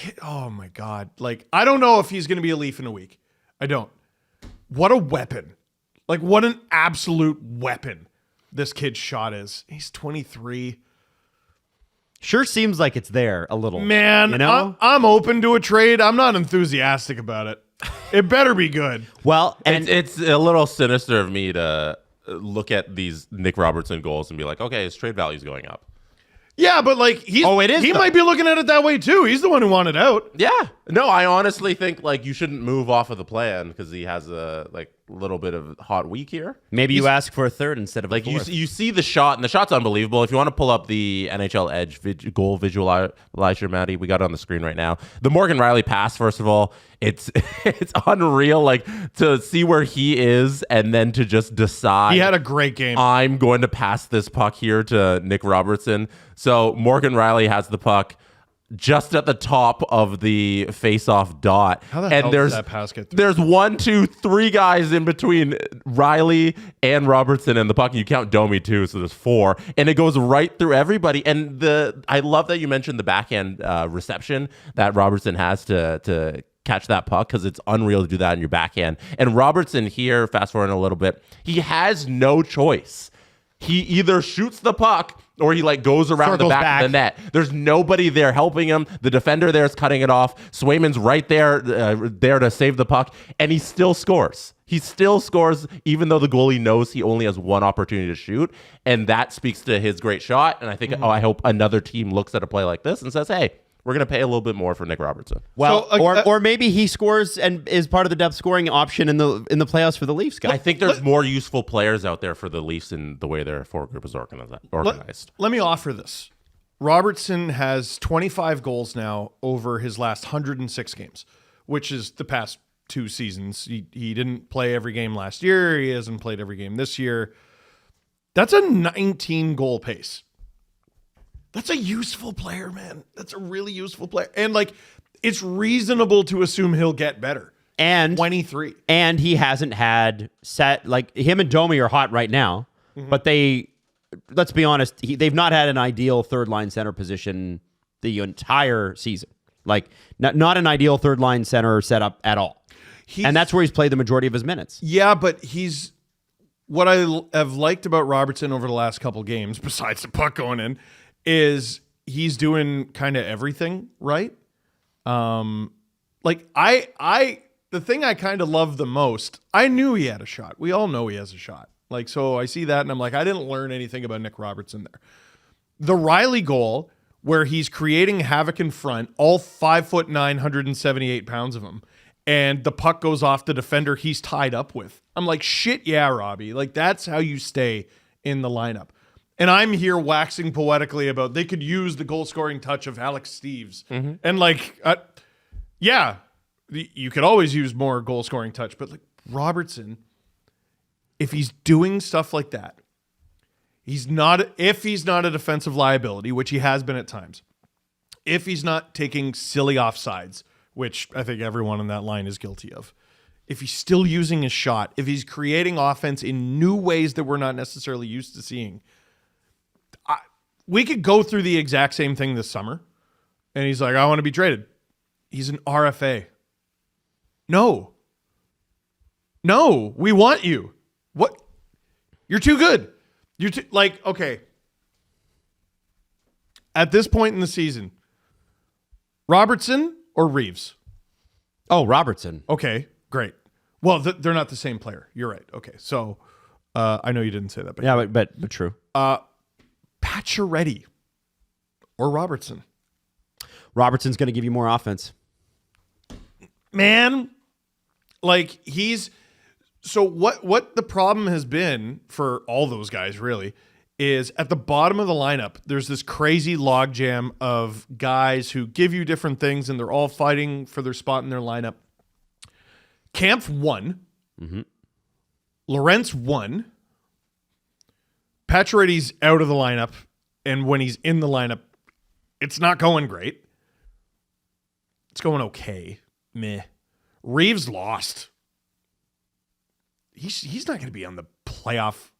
kid, oh my God. Like, I don't know if he's going to be a Leaf in a week. I don't. What a weapon. Like, what an absolute weapon this kid's shot is. He's 23. Sure seems like it's there a little. Man, you know? I'm open to a trade. I'm not enthusiastic about it. It better be good. Well, and it's a little sinister of me to look at these Nick Robertson goals and be like, okay, his trade value is going up. Yeah, but like he might be looking at it that way too. He's the one who wanted out. Yeah. No, I honestly think like you shouldn't move off of the plan because he has a like little bit of hot week here. maybe you ask for a third instead of Like a fourth. you see the shot, and the shot's unbelievable. If you want to pull up the NHL Edge goal visualizer, Maddie, we got it on the screen right now. The Morgan Riley pass, first of all, it's unreal. Like to see where he is, and then to just decide. He had a great game. I'm going to pass this puck here to Nick Robertson. So Morgan Riley has the puck just at the top of the face-off dot. How the hell did that pass get through? There's 1, 2, 3 guys in between Riley and Robertson and the puck. And you count Domi too, so there's 4. And it goes right through everybody. And I love that you mentioned the backhand reception that Robertson has to catch that puck, because it's unreal to do that in your backhand. And Robertson here, fast forward a little bit, he has no choice. He either shoots the puck or he like goes around the back of the net. There's nobody there helping him. The defender there is cutting it off. Swayman's right there to save the puck, and he still scores. He still scores, even though the goalie knows he only has one opportunity to shoot, and that speaks to his great shot. And I think, I hope another team looks at a play like this and says, "Hey, we're going to pay a little bit more for Nick Robertson." Well, or maybe he scores and is part of the depth scoring option in the playoffs for the Leafs, guys. I think there's more useful players out there for the Leafs in the way their forward group is organized. Let me offer this. Robertson has 25 goals now over his last 106 games, which is the past 2 seasons. He didn't play every game last year. He hasn't played every game this year. That's a 19 goal pace. That's a useful player, man. That's a really useful player. And like, it's reasonable to assume he'll get better. And 23. And he hasn't had like him and Domi are hot right now, but let's be honest, they've not had an ideal third line center position the entire season. Like not an ideal third line center setup at all. And that's where he's played the majority of his minutes. Yeah, but what I have liked about Robertson over the last couple games, besides the puck going in, is he's doing kind of everything right. Like the thing I kind of love the most, I knew he had a shot. We all know he has a shot. Like, so I see that and I'm like, I didn't learn anything about Nick Robertson there. The Riley goal where he's creating havoc in front, all 5'9", 178 pounds of him, and the puck goes off the defender he's tied up with. I'm like, shit, yeah, Robbie. Like, that's how you stay in the lineup. And I'm here waxing poetically about they could use the goal-scoring touch of Alex Steeves. And like, yeah, you could always use more goal-scoring touch. But like Robertson, if he's doing stuff like that, if he's not a defensive liability, which he has been at times, if he's not taking silly offsides, which I think everyone in that line is guilty of, if he's still using his shot, if he's creating offense in new ways that we're not necessarily used to seeing, we could go through the exact same thing this summer. And he's like, I want to be traded. He's an RFA. No, we want you. What? You're too good. You're too, like, okay. At this point in the season, Robertson or Reeves? Oh, Robertson. Okay, great. Well, they're not the same player. You're right. Okay, so I know you didn't say that. But yeah, but true. Pacioretty or Robertson? Robertson's going to give you more offense. Man, like so what the problem has been for all those guys really is at the bottom of the lineup, there's this crazy logjam of guys who give you different things and they're all fighting for their spot in their lineup. Kampf won. Lorentz won. Pacioretty's out of the lineup, and when he's in the lineup, it's not going great. It's going okay. Meh. Reeves lost. He's not going to be on the playoff.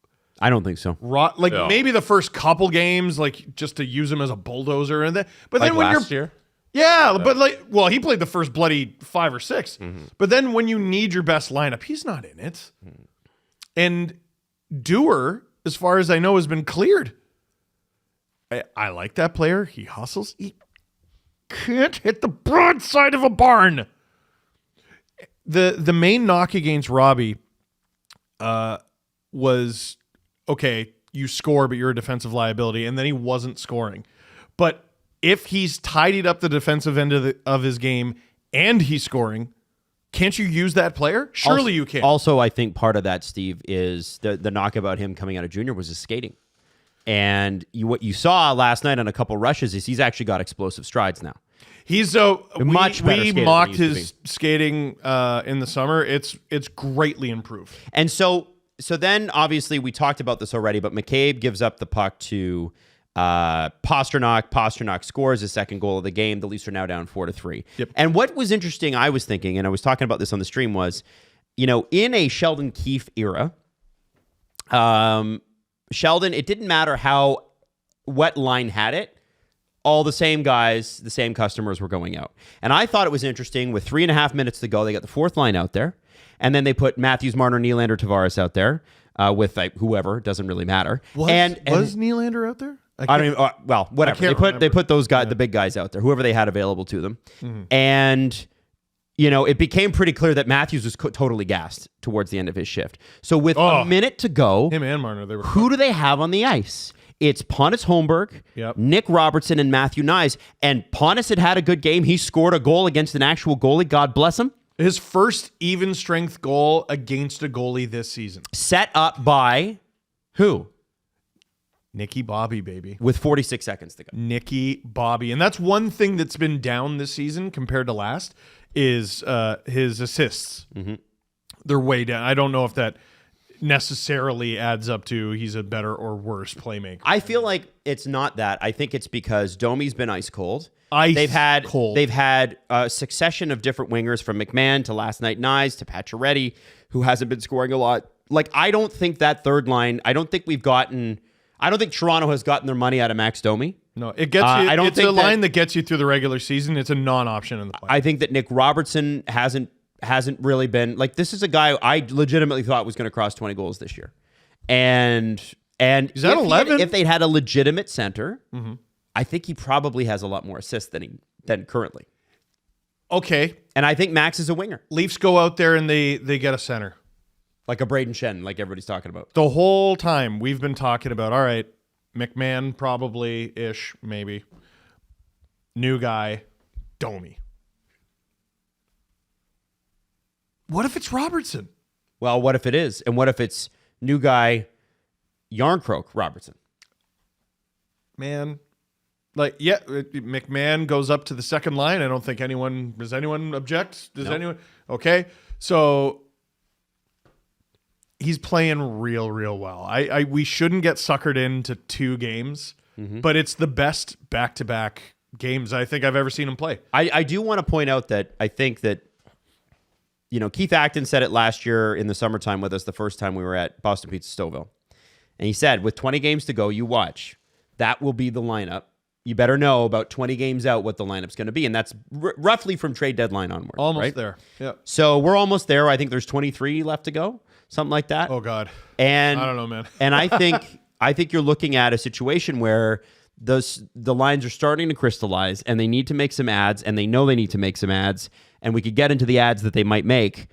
I don't think so. Maybe the first couple games, like just to use him as a bulldozer, and then. But like then when last year. Yeah, but he played the first bloody 5 or 6. But then when you need your best lineup, he's not in it. And Dewar, as far as I know, has been cleared. I like that player. He hustles. He can't hit the broadside of a barn. The main knock against Robbie was, okay, you score, but you're a defensive liability, and then he wasn't scoring. But if he's tidied up the defensive end of his game and he's scoring, can't you use that player? Surely you can. Also, I think part of that, Steve, is the knock about him coming out of junior was his skating. And what you saw last night on a couple rushes is he's actually got explosive strides now. He's much better we skater mocked than he used his skating in the summer. It's greatly improved. And so then obviously we talked about this already, but McCabe gives up the puck to Pasternak. Pasternak scores his second goal of the game. The Leafs are now down 4-3. Yep. And what was interesting, I was thinking, and I was talking about this on the stream, was, in a Sheldon Keefe era, Sheldon, it didn't matter what line had it, all the same guys, the same customers were going out. And I thought it was interesting, with 3.5 minutes to go, they got the fourth line out there, and then they put Matthews, Marner, Nylander, Tavares out there with whoever, doesn't really matter. Was Nylander out there? I don't even, well, whatever. They put those guys, the big guys out there, whoever they had available to them. And, it became pretty clear that Matthews was totally gassed towards the end of his shift. So with a minute to go, him and Marner, who do they have on the ice? It's Pontus Holmberg, Nick Robertson, and Matthew Nyes. And Pontus had a good game. He scored a goal against an actual goalie. God bless him. His first even strength goal against a goalie this season. Set up by who? Nicky Bobby, baby. With 46 seconds to go. Nicky Bobby. And that's one thing that's been down this season compared to last is his assists. They're way down. I don't know if that necessarily adds up to he's a better or worse playmaker. I feel like it's not that. I think it's because Domi's been ice cold. They've had a succession of different wingers, from McMahon to last night Nyes to Pacioretty, who hasn't been scoring a lot. Like, I don't think that third line, I don't think Toronto has gotten their money out of Max Domi. No, it gets you. It's a line that gets you through the regular season. It's a non-option in the play. I think that Nick Robertson hasn't really been, like, this is a guy I legitimately thought was going to cross 20 goals this year. And he's at 11. If they'd had a legitimate center, I think he probably has a lot more assists than currently. Okay. And I think Max is a winger. Leafs go out there and they get a center. Like a Braden Shen, like everybody's talking about. The whole time we've been talking about, all right, McMahon probably-ish, maybe. New guy, Domi. What if it's Robertson? Well, what if it is? And what if it's new guy, Yarncroke Robertson? Man, McMahon goes up to the second line. I don't think does anyone object? Does anyone? Okay. So he's playing real, real well. We shouldn't get suckered into 2 games, but it's the best back-to-back games I think I've ever seen him play. I do want to point out that I think that, Keith Acton said it last year in the summertime with us, the first time we were at Boston Pizza Stouffville. And he said, with 20 games to go, you watch. That will be the lineup. You better know about 20 games out what the lineup's going to be. And that's roughly from trade deadline onward. Almost right? there. Yeah. So we're almost there. I think there's 23 left to go. Something like that. Oh, God. And I don't know, man. And I think you're looking at a situation where the lines are starting to crystallize, and they need to make some ads, and they know they need to make some ads, and we could get into the ads that they might make.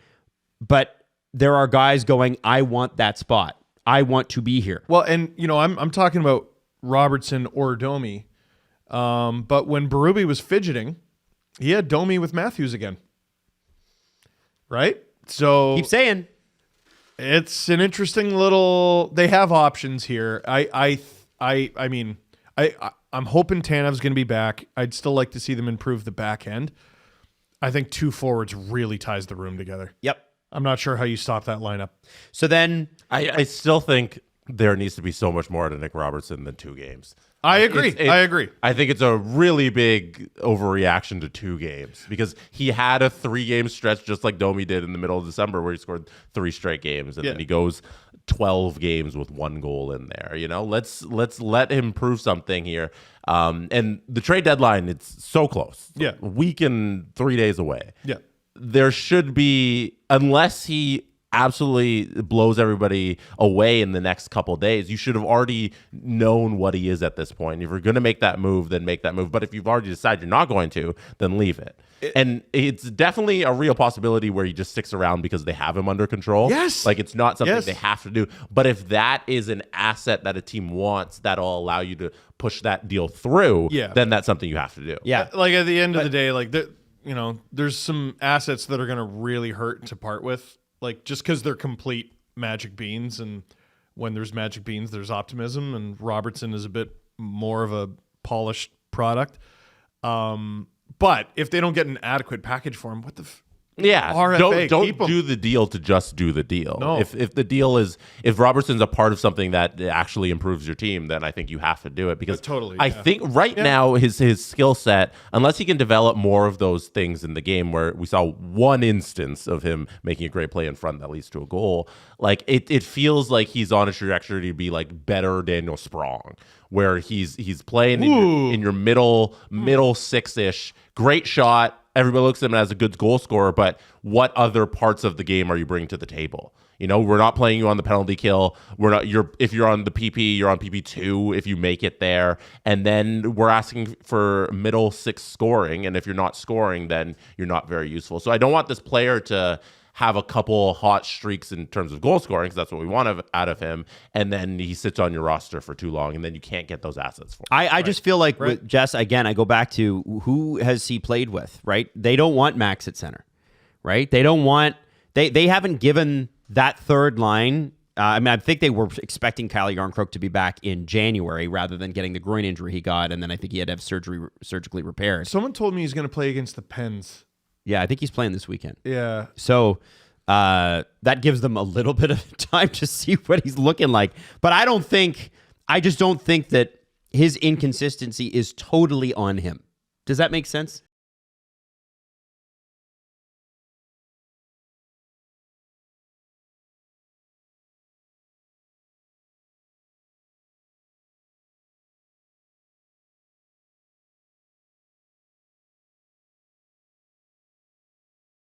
But there are guys going, I want that spot. I want to be here. Well, and, I'm talking about Robertson or Domi. But when Berube was fidgeting, he had Domi with Matthews again. Right? So Keep saying. It's an interesting little. They have options here. I mean, I'm hoping Tanev's going to be back. I'd still like to see them improve the back end. I think 2 forwards really ties the room together. Yep. I'm not sure how you stop that lineup. So then, I still think there needs to be so much more to Nick Robertson than 2 games. I agree. I agree. I think it's a really big overreaction to 2 games, because he had a 3-game stretch just like Domi did in the middle of December where he scored 3 straight games, and then he goes 12 games with 1 goal in there. Let's let him prove something here. And the trade deadline, it's so close. Yeah. A week and 3 days away. Yeah. There should be, unless he absolutely blows everybody away in the next couple of days, you should have already known what he is at this point. If you're going to make that move, then make that move. But if you've already decided you're not going to, then leave it. And it's definitely a real possibility where he just sticks around because they have him under control. Yes. Like, it's not something Yes. they have to do. But if that is an asset that a team wants, that'll allow you to push that deal through, then that's something you have to do. Yeah. Like, at the end of the day, like, there's some assets that are going to really hurt to part with. Like, just because they're complete magic beans, and when there's magic beans, there's optimism, and Robertson is a bit more of a polished product. But if they don't get an adequate package for him, what the RFA, don't do the deal to just do the deal. No. If the deal is, if Robertson's a part of something that actually improves your team, then I think you have to do it, because I think right now his skill set, unless he can develop more of those things in the game, where we saw one instance of him making a great play in front that leads to a goal, like it feels like he's on a trajectory to be like better Daniel Sprong, where he's playing in your middle six-ish, great shot. Everybody looks at him as a good goal scorer, but what other parts of the game are you bringing to the table? We're not playing you on the penalty kill. If you're on the PP, you're on PP2 if you make it there. And then we're asking for middle six scoring. And if you're not scoring, then you're not very useful. So I don't want this player to have a couple hot streaks in terms of goal scoring, because that's what we want out of him, and then he sits on your roster for too long, and then you can't get those assets for him. I just feel like with Jess, again, I go back to who has he played with, right? They don't want Max at center, right? They don't want, they haven't given that third line. I think they were expecting Kyle Yarncroke to be back in January rather than getting the groin injury he got, and then I think he had to have surgically repaired. Someone told me he's going to play against the Pens. Yeah, I think he's playing this weekend. Yeah. So that gives them a little bit of time to see what he's looking like. But I just don't think that his inconsistency is totally on him. Does that make sense?